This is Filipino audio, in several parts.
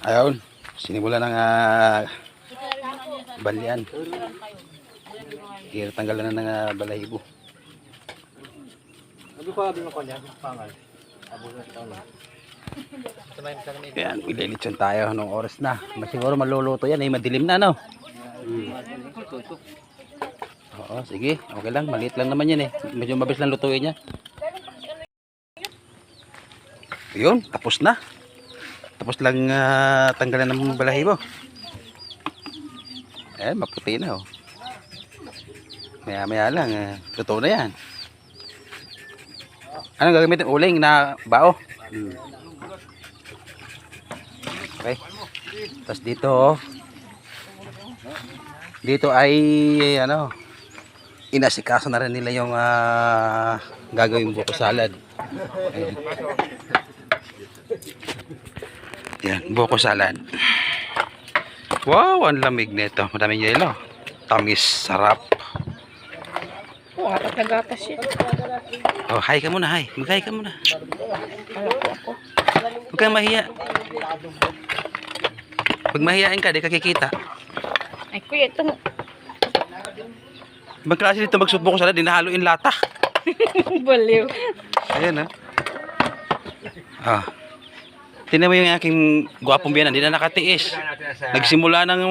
Ayun, sinimula ng balian. Tanggalan na ng balahibo. Ano pa abin ko niya? Pangal. Abo na taon na. Yan, ililitson tayo nung oras na. Siguro maluluto yan, madilim na, no? Oo, sige, okay lang, maliit lang naman yan medyo mabilis lang lutuin yan. Yun, tapos na. Tapos lang tanggalan ng balahibo. Maputi na, maya lang, luto na yan. Anong gagamitin? Uling na bao. Okay. Tapos dito ay inasikaso na rin nila yung gagawin buko salad. Yan, buko salad. Wow, ang lamig nito. Madaming yelo. Tamis, sarap. Oh, apat na gatas yun. Oh, hi ka muna, hi. Mag-hi ka muna. Huwag kang mahiya. Pag mahiyain ka, di ka kikita. Ay, kuya, ito. Ibang klase dito magsubok ko salad, dinahaluin lata. Baliw. Ayan, tingnan mo yung aking gwapong biyanan, hindi na nakatiis. Nagsimula nang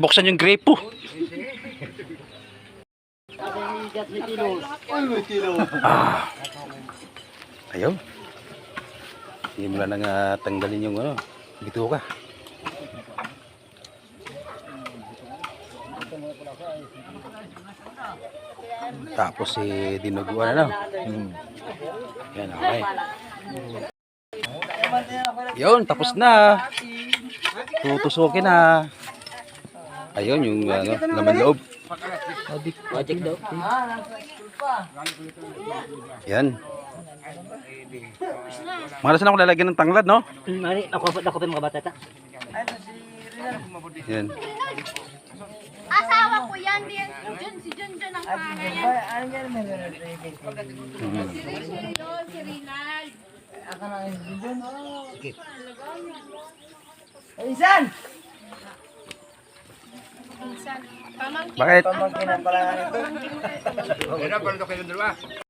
buksan yung grapo. Ayaw. Simula nang tanggalin yung bituka. Tapos dinuguan Yan, okay. Yun, tapos na. Tutusukin na. Ayun, yung laman loob. Project daw. Yan. Marasan ako lalagyan ng tanglad, no? Mari, ako pa mga batata. Yan. Asawa ko yan din. Si John ang pangalan. Si Rachel yun, si Rinald. Insan! Insan. Pamangkin. Bakit? Pamangkin ang pala nito. Pamangkin.